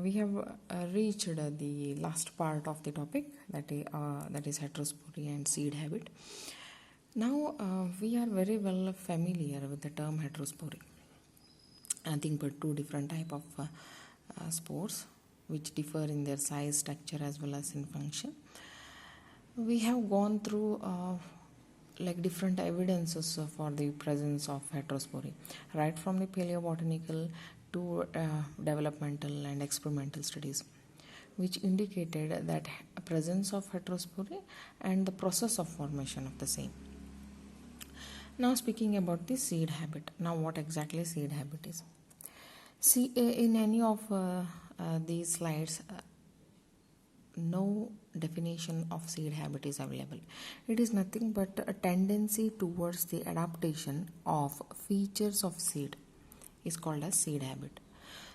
we have reached the last part of the topic, that is heterospory and seed habit. Now we are very well familiar with the term heterospory. Nothing but two different type of spores which differ in their size, structure as well as in function. We have gone through different evidences for the presence of heterospory, right from the paleobotanical to developmental and experimental studies, which indicated that presence of heterospory and the process of formation of the same. Now speaking about the seed habit. Now what exactly seed habit is? See, in any of these slides, no definition of seed habit is available. It is nothing but a tendency towards the adaptation of features of seed is called as seed habit.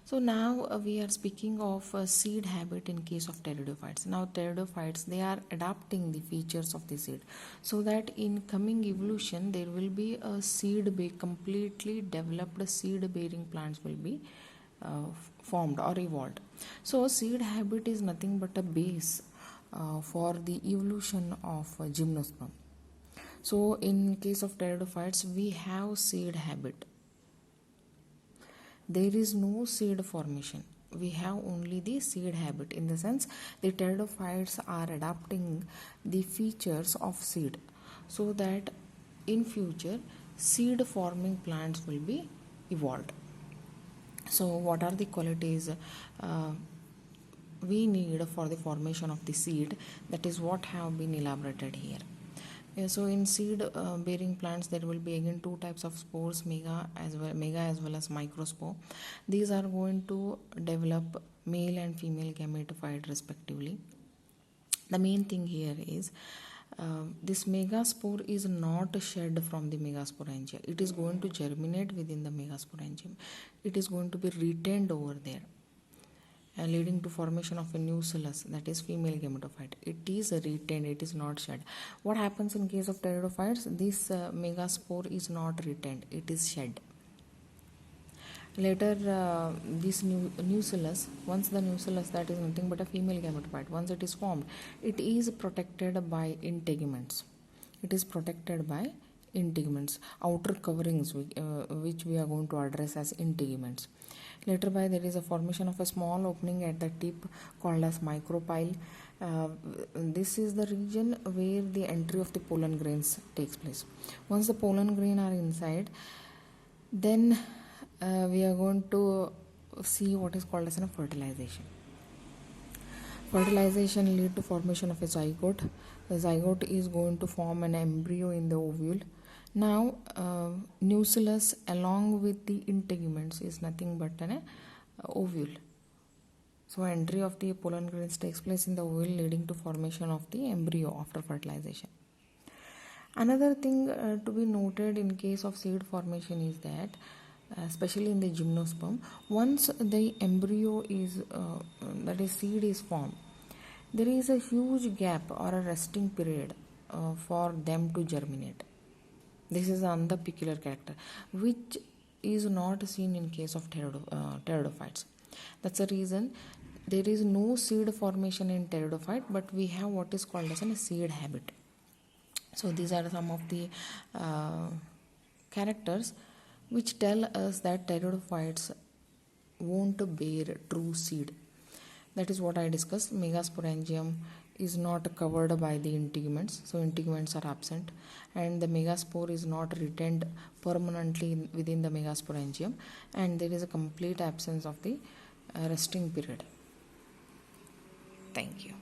So now we are speaking of a seed habit in case of pteridophytes. Now pteridophytes, they are adapting the features of the seed so that in coming evolution there will be a completely developed seed bearing plants will be formed or evolved. So seed habit is nothing but a base for the evolution of gymnosperm. So in case of pteridophytes, we have seed habit. There is no seed formation. We have only the seed habit, in the sense the pteridophytes are adapting the features of seed so that in future seed forming plants will be evolved. So what are the qualities we need for the formation of the seed? That is what have been elaborated here. So in seed bearing plants there will be again two types of spores, mega as well as microspore. These are going to develop male and female gametophyte respectively. The main thing here is this megaspore is not shed from the megasporangia. It is going to germinate within the megasporangium. It is going to be retained over there, leading to formation of a nucellus, that is female gametophyte. It is retained, it is not shed. What happens in case of pteridophytes? This megaspore is not retained, it is shed. Later this nucellus, once the nucellus, that is nothing but a female gametophyte, once it is formed, it is protected by integuments. It is protected by integuments, outer coverings, which we are going to address as integuments. Later by there is a formation of a small opening at the tip called as micropyle. This is the region where the entry of the pollen grains takes place. Once the pollen grain are inside, then we are going to see what is called as a fertilization. Fertilization lead to formation of a zygote. The zygote is going to form an embryo in the ovule. Now nucellus along with the integuments is nothing but an ovule. So entry of the pollen grains takes place in the ovule, leading to formation of the embryo after fertilization. Another thing to be noted in case of seed formation is that especially in the gymnosperm, once the embryo is that is seed is formed, there is a huge gap or a resting period for them to germinate. This is another peculiar character which is not seen in case of pteridophytes. That's the reason there is no seed formation in pteridophyte, but we have what is called as a seed habit. So these are some of the characters which tell us that pteridophytes won't bear true seed. That is what I discussed. Megasporangium is not covered by the integuments, so integuments are absent, and the megaspore is not retained permanently within the megasporangium, and there is a complete absence of the resting period. Thank you.